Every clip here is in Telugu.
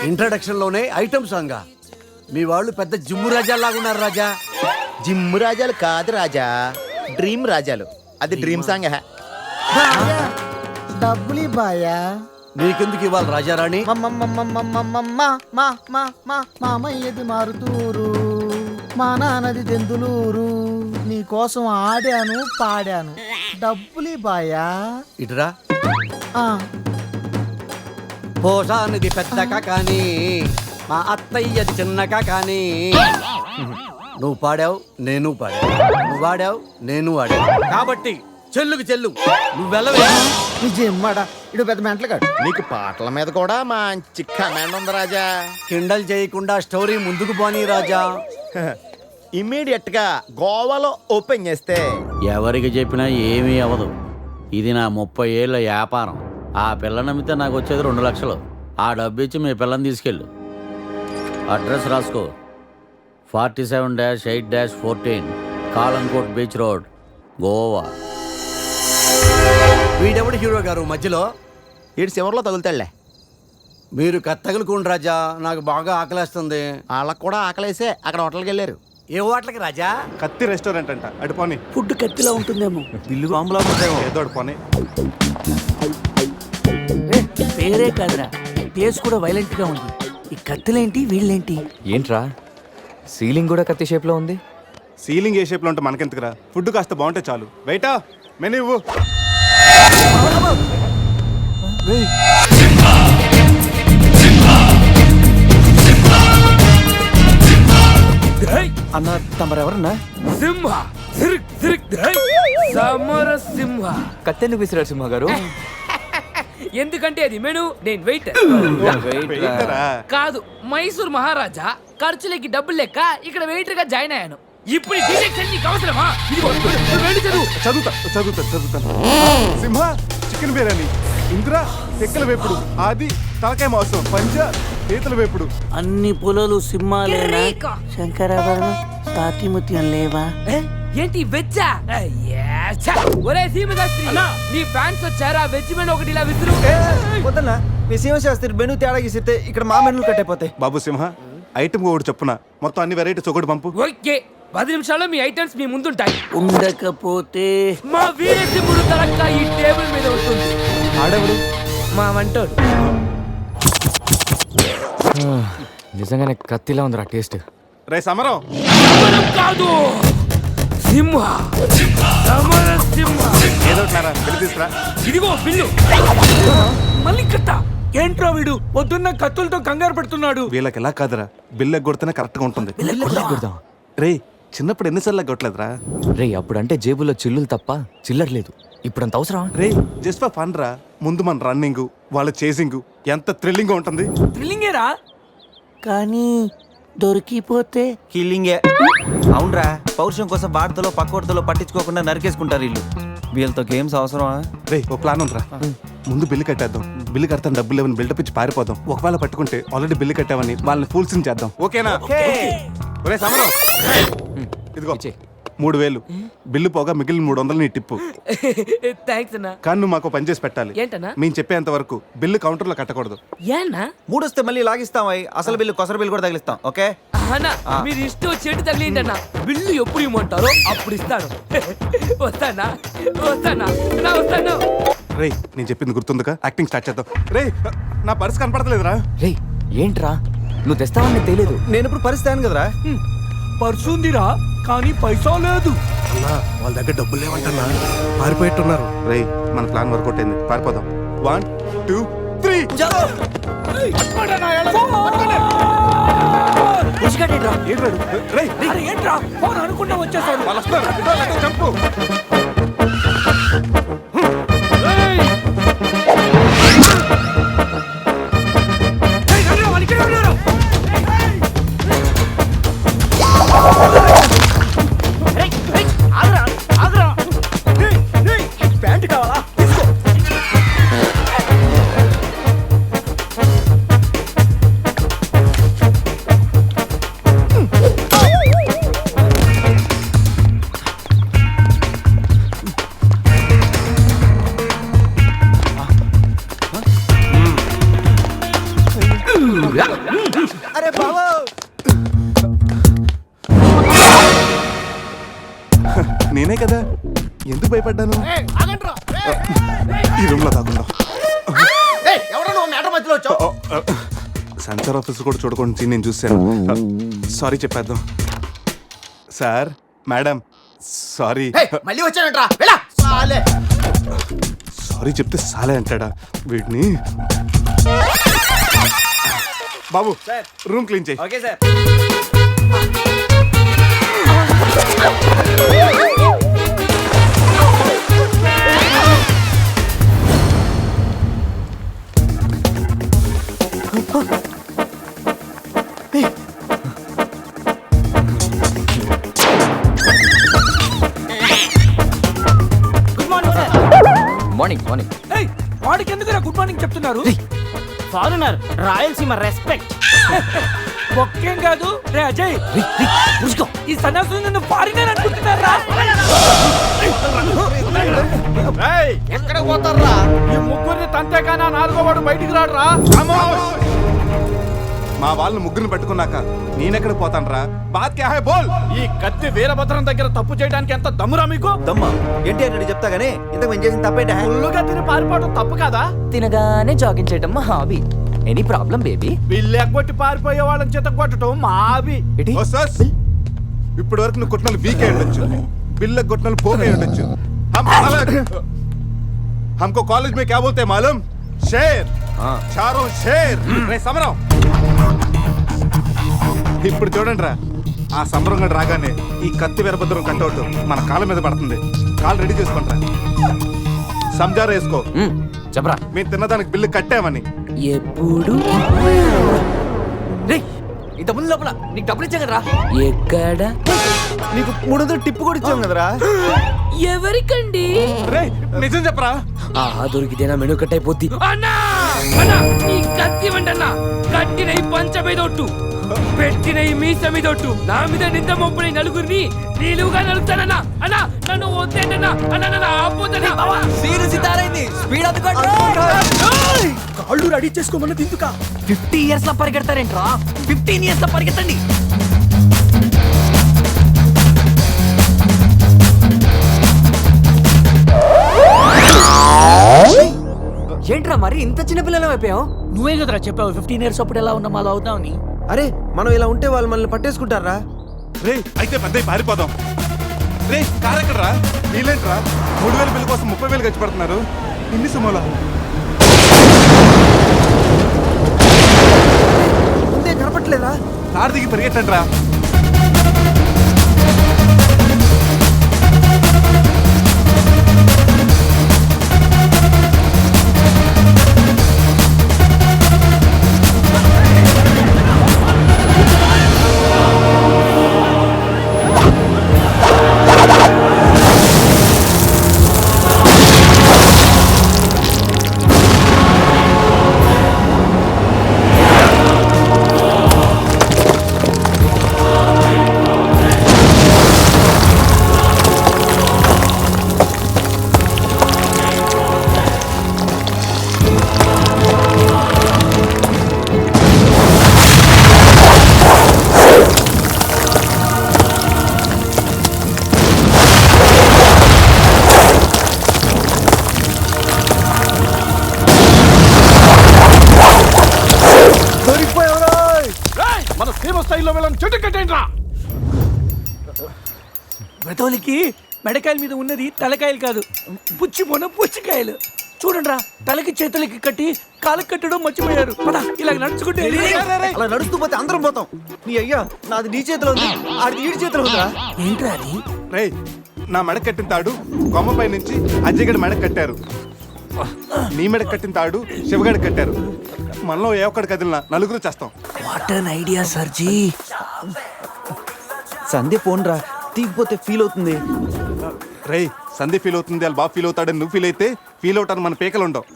ఇంట్రడక్షన్ లోనే ఐటమ్ సాంగ్. మీ వాళ్ళు పెద్ద జిమ్ము రాజాలాగా ఉన్నారు రాజా. జిమ్ రాజాలు కాదు రాజా, డ్రీమ్ రాజాలు. అది డ్రీమ్ సాంగ్. డబ్బులు బాయా. నీకెందుకు ఇవ్వాలి రాజారాణి? మామయ్యది మారుతూరు, మా నాన్నది దెందులూరు. నీ కోసం ఆడాను పాడాను, డబ్బులు బాయా. ఇటురా. ఆ, పోషానిది పెద్దగా కానీ మా అత్తయ్యది చిన్నగా కానీ. నువ్వు పాడావు నేను పాడావు, నువ్వు వాడావు నేను వాడావు, కాబట్టి చెల్లుకు చెల్లు. నువ్వు వెళ్ళవే. నిజమ్మడా ఇడు పెద్ద మెంటలు కాడు. నీకు పాటల మీద కూడా మంచి కమాండ్ ఉంది రాజా. కిండల్ చేయకుండా స్టోరీ ముందుకు పోనీ రాజా. ఇమ్మీడియట్ గా గోవాలో ఓపెన్ చేస్తే ఎవరికి చెప్పినా ఏమీ అవ్వదు. ఇది నా 30 ఏళ్ళ వ్యాపారం. ఆ పిల్ల నమ్మితే నాకు వచ్చేది 2 లక్షలు. ఆ డబ్బు ఇచ్చి మీ పిల్లని తీసుకెళ్ళు. అడ్రస్ రాసుకో. 47-8-14 కాలంకోట్ బీచ్ రోడ్, గోవా. వీడెవడు హీరో గారు మధ్యలో? ఈడు చివరిలో తగులుతాడులే. మీరు కత్తగలుకోండి రాజా, నాకు బాగా ఆకలేస్తుంది. వాళ్ళకు కూడా ఆకలేసే అక్కడ హోటల్కి వెళ్ళారు. ఏ హోటల్కి రాజా? కత్తి రెస్టారెంట్ అంట. అడుపోని ఫుడ్ కత్తిలా ఉంటుందేమో, బిల్లు బాంబులా ఉంటుందేమో. ఏదో అడుపోని. పేరే కాదురా, టేస్ట్ కూడా వైలెంట్ గా ఉంది. ఈ కత్తులేంటి వీళ్ళేంటి? ఏంట్రా సీలింగ్ కూడా కత్తి షేప్ లో ఉంది? సీలింగ్ ఏ షేప్ లో ఉంటే మనకెందుకురా, ఫుడ్ కాస్త బాగుంటే చాలు. బయట మెనూ ఇవ్వు. అన్న తమరెవరన్నా? సింహ సిరిక్ సిరిక్ సమర సింహ. కత్తెందుకు విసిరాడు సింహ గారు? ఎందుకంటే అది మెను, నేను వెయిట్ వెయిటరా? కాదు, మైసూర్ మహారాజా ఖర్చులకి డబ్బులు లెక్క ఇక్కడ వెయిటర్ గా జాయిన్ అయ్యాను. ఇప్పుడు ఈ డీటెయిల్స్ అన్ని నీకు అవసరమా? ఇదిగో, నువ్వు వెళ్ళి చదువు. చదువుతాను. సింహ చికెన్ బిర్యానీ, ఇంద్ర తెక్కల వేపుడు, ఆది తలకాయ మాంసం, పంజ పీతల వేపుడు. అన్ని పొలాలు సింహాలేనా? శంకరాభరణం సాతిముత్యం లేవా? ఏంటి వెజ్జా? ఒరే సీమశాస్త్రి, నీ ఫ్యాన్స్ వచ్చారా? వెజ్ మెను ఒకటి ఇలా విసురు. వద్దన్నా, మీ సింహశాస్త్రి మెను తేడా గీసితే ఇక్కడ మా మెనూలు కట్టయిపోతాయి. బాబు సింహ, ఐటమ్ ఒకటి చెప్పున మొత్తం అన్ని వెరైటీస్ ఒకటి పంపు. ఓకే, 10 నిమిషాల్లో మీ ఐటమ్స్ మీ ముందుంటాయి. ఉండకపోతే మా వీరసింహుడు తలక్క ఈ టేబుల్ మీద వస్తుంది. ఆడవుడు మా వంటోడు. నిజంగానే కత్తిలా ఉందిరా టేస్ట్. రే సమరం, సమరం కాదు, సింహ. సమర సింహ. ఏదో వెళ్ళి తీసురా. ఇదిగో బిల్లు. మళ్ళీ కట్ట. ఏంట్రా వీడు పొద్దున్న కత్తులతో కంగారు పెడుతున్నాడు? వీళ్ళకి ఎలా కాదురా, బిల్లు ఎగ్గొడితేనే కరెక్ట్ గా ఉంటుంది. రే చిన్నప్పుడు ఎన్నిసార్లు ఎగ్గొట్టలేదురా? రే అప్పుడంటే జేబులో చిల్లులు తప్ప చిల్లర లేదు. ఇప్పుడంత అవసరం? రే జస్ట్ ఫర్ ఫన్ రా. ముందు మన రన్నింగ్, వాళ్ళ చేసింగ్ ఎంత థ్రిల్లింగ్ గా ఉంటుంది. థ్రిల్లింగేరా, కానీ దొరికిపోతే కిల్లింగే. అవునరా, పౌరుషం కోసం వార్తలో పక్కోడతలో పట్టించుకోకుండా నరికేసుకుంటారు వీళ్ళు. వీళ్ళతో గేమ్స్ అవసరమా? రే ఓ ప్లాన్ ఉందిరా. ముందు బిల్లు కట్టేద్దాం. బిల్లు కడతాను డబ్బులు లేవని బిల్డప్ ఇచ్చి పారిపోదాం. ఒకవేళ పట్టుకుంటే ఆల్రెడీ బిల్లు కట్టామని వాళ్ళని ఫూల్స్ చేద్దాం. ఓకేనా? ఒరే సమరం, ఇదిగో 3000 బిల్లు పోగా మిగిలిన 300 నీ టిప్పు. థ్యాంక్స్ అన్నా. కానీ నువ్వు మాకు పని చేసి పెట్టాలి. ఏంటన్నా? మేము చెప్పేంత వరకు బిల్లు కౌంటర్ లో కట్టకూడదు. ఏనా? మూడొస్తే మళ్ళీ లాగిస్తాం. అసలు బిల్లు కొసర బిల్లు కూడా తగిలిస్తాం. ఓకే అన్నా, మీరు ఇష్టం చెట్టు తగిలిండి అన్న. బిల్లు ఎప్పుడు ఇమ్మంటారో అప్పుడు ఇస్తాను. వస్తానా నా వస్తాను. రే నేను చెప్పింది గుర్తుందిగా? యాక్టింగ్ స్టార్ట్ చేద్దాం. రే నా పర్స్ కనపడతలేదురా. రే ఏంట్రా నువ్వు తెస్తావని తెలియదు. నేను ఇప్పుడు పరిస్థితి కదరా. పర్సుందిరా, కానీ పైసా లేదు. అన్నా వాళ్ళ దగ్గర డబ్బులు లేవంటన్నా, పారిపోయేట్టున్నారు. రే మన ప్లాన్ వర్కౌట్ అయింది, పారిపోదాం. 1 2 3 ఏంట్రా ఫోన్ అనుకుంటా వచ్చేసాడు. చంపు. అరే బాబు నేనే కదా ఎందుకు భయపడ్డాను ఈ రూమ్ లో కాకుండా ఎవడో నువ్వు మ్యాటర్ మధ్యలో వచ్చావు. సెన్సార్ ఆఫీస్ కూడా చూడకుండా నేను చూశాను. సారీ చెప్పేద్దాం. Sir madam sorry. మళ్ళీ వచ్చానంట్రా వెళ్ళా సాలే. సారీ చెప్తే సాలే అంటాడా వీడిని. బాబు రూమ్ క్లీన్ చేయి. Okay sir. Morning morning. వాడికి ఎందుకు గుడ్ మార్నింగ్ చెప్తున్నారు? Foreigner Rayalaseema respect. ఒక్కేం కాదు రే అజయ్, ఈ సన్యాసం నిన్ను ఫారినర్ అనుకుంటున్నారా? ఎక్కడ పోతారా? ఈ ముగ్గురిని తంతేకానా నాలుగో వాడు బయటికి రాడురా. మా వాళ్ళని ముగ్గురిని పట్టుకున్నాక నేనెక్కడ పోతాను బాత్ క్యా హై బోల్. ఈ కత్తి వీరభద్రం దగ్గర తప్పు చేయడానికి ఎంత దమ్మురా మీకు? దమ్మా ఏంటి అన్నాడు చెప్తా గానీ ఇంతకు మేము చేసిన తప్పేంట? ఫుల్లుగా తిని పారిపోవడం తప్పు కదా? తినగానే జాగింగ్ చేయడం మా హాబీ. Any problem baby? వీళ్ళు ఎగ్గొట్టి పారిపోయే వాళ్ళని చేత కొట్టడం మా హాబీ. ఓ సస్, ఇప్పటి వరకు నువ్వు కొట్టినలు వీక్ అయి ఉండొచ్చు, బిల్ల కొట్టినలు పోక్ అయి ఉండొచ్చు. हमको कॉलेज में क्या बोलते हैं मालूम? शेर. चारों शेर. రే సమరం. ఇప్పుడు చూడండి రా, ఆ సమరం గడు రాగానే ఈ కత్తి వీరభద్రం కట్అవుట్ మన కాళ్ళ మీద పడుతుంది. కాళ్ళు రెడీ చేసుకుంటా. సంజారా వేసుకో. చెప్పరా. మేము తిన్నదానికి బిల్లు కట్టామని. ఎప్పుడు ఇంత ముందు లోపల నీకు డబ్బులు ఇచ్చా కదరా? ఎక్కడ నీకు 300 టిప్పు కూడా ఇచ్చాం కదరా. ఎవరికండి? రే నిజం చెప్పరా. దొరికితేనా మెను కట్ అయిపోద్ది. అన్నా అన్నా నీ కత్తి వండన్నా, కట్టిన ఈ పంచ మీదొట్టు, పెట్టిన ఈ మీస మీదొట్టు, నా మీద నింద మొప్పుని నలుగురిని నీలుగా నలుగుతానన్నా. అన్నా నన్ను వద్దేంటన్నా, అన్నా నన్ను ఆపోతన్నా. సీరియస్ తారైంది. స్పీడ్ అందుకోండి. కాళ్ళు రెడీ చేసుకోమన్నది ఎందుక? 50 ఇయర్స్ లో పరిగెడతారేంట్రా? 15 ఇయర్స్ లో పరిగెత్తండి. ఏంట్రా మరి ఇంత చిన్న పిల్లలు అయిపోయావు? నువ్వే కదరా చెప్పావు 15 ఇయర్స్ అప్పుడు ఎలా ఉన్నా మాలో అవుతావని. అరే మనం ఇలా ఉంటే వాళ్ళు మనల్ని పట్టేసుకుంటారా? రే అయితే పెద్ద పారిపోదాం. రే కార్ ఎక్కడరా? వీళ్ళేంట్రా 3000 బిల్లు కోసం 30,000 ఖర్చు పెడుతున్నారు. ఇన్ని సుమోలా ముందే కనపట్లేదా? కార్ దిగి పరిగెట్టండి రా. మన సీమ స్థాయిలో వెళ్ళని చెట్టు కట్టండి రా. బ్రతోలికి మెడకాయల మీద ఉన్నది తలకాయలు కాదు, పుచ్చికాయలు. చూడండి రా, తలకి చేతులకి కట్టి కాళ్ళకి కట్టడం మర్చిపోయారు. పద ఇలా నడుచుకుంటే అలా నడుస్తూ పోతే అందరం పోతాం. నీ అయ్యా నాది నీ చేతిలో ఉంది, ఆడి ఈడి చేతిలో ఉందిరా. ఏంట్రా అది? రే నా మెడ కట్టిన తాడు కొమ్మపై నుంచి అజయ్ గడి మెడ కట్టారు. నీ మెడ కట్టిన తాడు శివగడి కట్టారు. మనలో ఏ ఒక్కడి కదిలినా నలుగురు చేస్తాం. What an idea sir ji. Sandhya phone రా, తీగిపోతే ఫీల్ అవుతుంది. రే సంధి ఫీల్ అవుతుంది, వాళ్ళు బాగా ఫీల్ అవుతాడని నువ్వు ఫీల్ అయితే ఫీల్ అవుతాను మన పేకలు ఉండవు.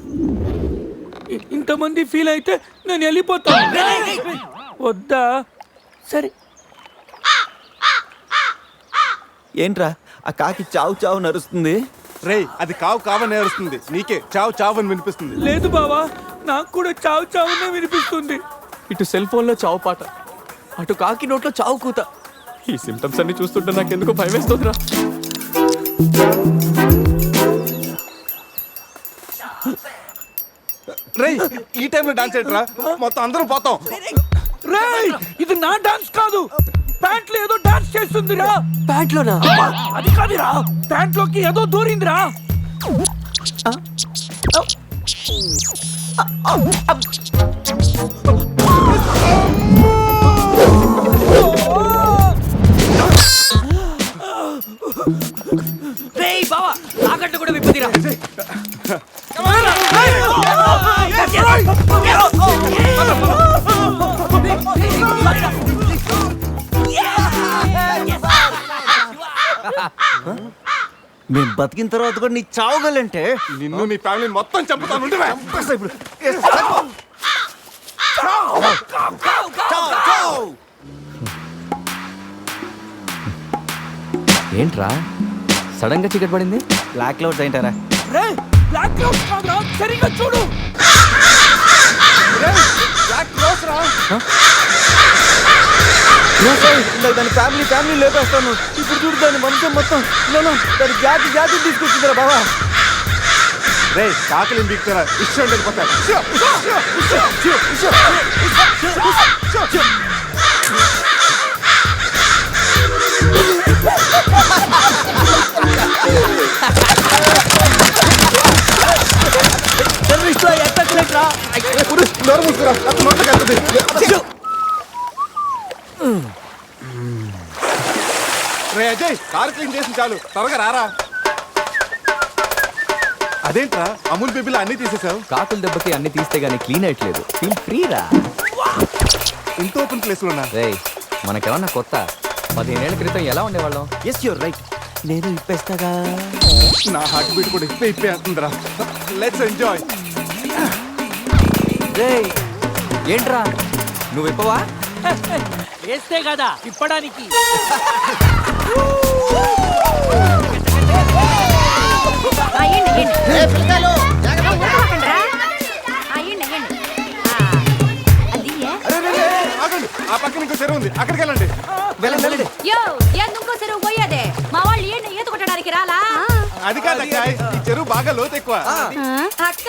ఇంతమంది ఫీల్ అయితే నేను వెళ్ళిపోతాను. వద్దా? సరే. ఏంట్రా ఆ కాకి చావు చావు నరుస్తుంది? రే అది కావు కావని ఏరుస్తుంది, నీకే చావు చావు అని వినిపిస్తుంది. లేదు బావా, నాకు కూడా చావు చావునే వినిపిస్తుంది. ఇటు సెల్ ఫోన్లో చావు పాట, అటు కాకి నోట్లో చావు కూత. ఈ సిమ్టమ్స్ అన్ని చూస్తుంటే నాకు ఎందుకో భయం వేస్తుందిరా. రేయ్ ఈ టైంలో డాన్స్ ఏంట్రా? మొత్తం అందరం పోతాం. రేయ్ ఇది నా డాన్స్ కాదు, ప్యాంట్లో ఏదో డాన్స్ చేస్తుందిరా. ప్యాంట్లోనా? అది కాదురా, ప్యాంట్లోకి ఏదో దూరిందిరా. రేయ్ బావా, తాకట్టు కూడా విప్పదిరా. మేము బతికిన తర్వాత కూడా నీ చావుగలంటే నిన్ను నీ ఫ్యామిలీని మొత్తం చంపుతాను. ఉండవే. ఏంట్రా సడన్ గా చీకటి పడింది? బ్లాక్ క్లౌడ్స్ ఏంటారా? రేయ్ బ్లాక్ క్లౌడ్స్ కాదురా, సరిగ్గా చూడు. దాని ఫ్యామిలీ లేపేస్తాను. ఇప్పుడు చూడు దాని వంశం మొత్తం దాని జాతి తీసుకొచ్చిందిరా బావా. రే కాకలిని దిగుతారా? ఇష్టం వెళ్ళిపోతారు. రే అజయ్, కారు క్లీన్ చేసి చాలు, త్వరగా రారా. అదేంట్రా అమూల్ బేబీలో అన్ని తీసేసావు? కాకుల దెబ్బకి అన్ని తీస్తే గానీ క్లీన్ అయ్యట్లేదు. ఫీల్ ఫ్రీ రా. ఇంత ఓపెన్ ప్లేస్ ఉన్నా. రేయ్ మనకేమన్నా కొత్త? 15 ఏళ్ల క్రితం ఎలా ఉండేవాళ్ళం? Yes you're right. నేను ఇప్పేస్తాగా. నా హార్ట్ బీట్ కూడా ఇప్పే అవుతుందిరా. Let's enjoy. రేయ్ ఏంట్రా నువ్వు ఇప్పవా? వేస్తే కదా ఇప్పడానికి. ఆగండి, ఆ పక్కన ఇంకో చెరువు ఉంది, అక్కడికి వెళ్ళండి. వెళ్ళండి. ఎందుకో చెరువు పోయేదే మా వాళ్ళు ఏంటి ఈత కొట్టడానికి రాలా? అది కాదక్క, ఈ చెరువు బాగా లోతు ఎక్కువ. అక్క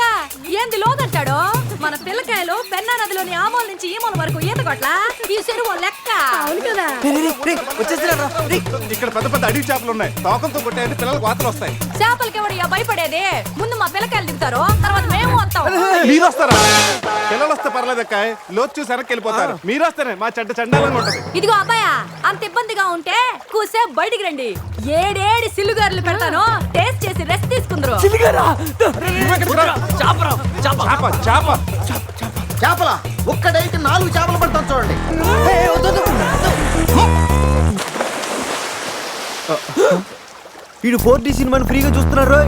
ఏంది లోదంటాడు? మన పిల్లకాయలు పెన్నా నదిలోని ఆ మూల నుంచి ఈ మూల వరకు ఈత కొట్లా. ఈ చెరువు లెక్క. అవును కదా. వచ్చేసిరా. ఇక్కడ పెద్ద పెద్ద అడవి చేపలు ఉన్నాయి. తోకంతో కొట్టాయంటే పిల్లలకు వాతలు వస్తాయి. చేపలకి ఎవడయ్యా భయపడేది? ముందు మా పిల్లకాయలు దిగుతారు, తర్వాత మేము వస్తాం. మీరు వస్తారా? పిల్లలు వస్తే పర్లేదక్క, లోతు చూసి వెనక్కి వెళ్ళిపోతారు. మీరు వస్తేనే మా చెడ్డ చండాలంగా ఉంటది. ఇదిగో అబ్బాయా, అంత ఇబ్బందిగా ఉంటే కూసేపు బయటికి రండి. 7 సిల్లుగారులు పెడతాను, టేస్ట్ చేసి రెస్ట్ తీసుకుందరు. చేపల ఒక్కడైతే 4 చేపలు పడతాను చూడండి. వీడు 4D సినిమాని ఫ్రీగా చూస్తున్నారు.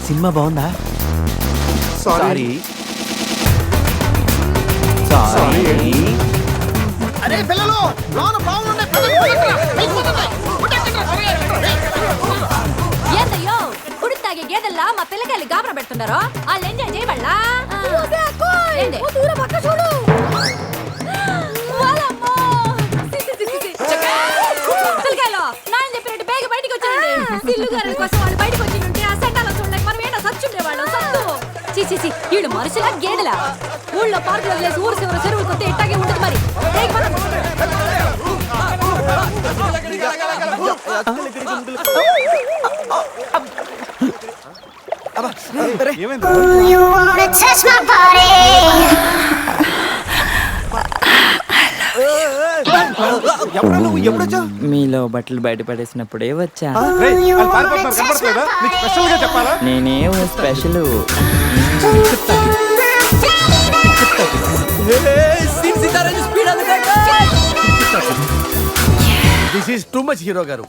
సినిమా బాగుందా? సారీ. అరే పిల్లలు, లోన బాగుండే ఏందయ్యో కుడి తాగే గేదెల్లా మా పిల్లకాయలు గాబరా పెడుతున్నారో వాళ్ళు ఎంజాయ్ చేయబడలా? పిల్లకాయలు నాయన చెప్పినట్టు బేగ బయటికి వచ్చారండి. సిల్లుగారుల కోసం వాళ్ళు బయటకు వచ్చింటే ఆ సంటాలో చూడలేక మనం ఏంటో సచ్చుండేవాళ్ళం. సత్తు చీచి వీళ్ళు మనుషులా గేదెలా? ఊళ్ళో పార్కులు వదిలేసి ఊరు చివరి చెరువులు కొత్త ఇట్టాగే ఉంటుంది మరి. ఎప్పుడొచ్చా? మీలో బట్టలు బయట పడేసినప్పుడే వచ్చా. చెప్పాలా? నేనే special. This is too much hero గారు.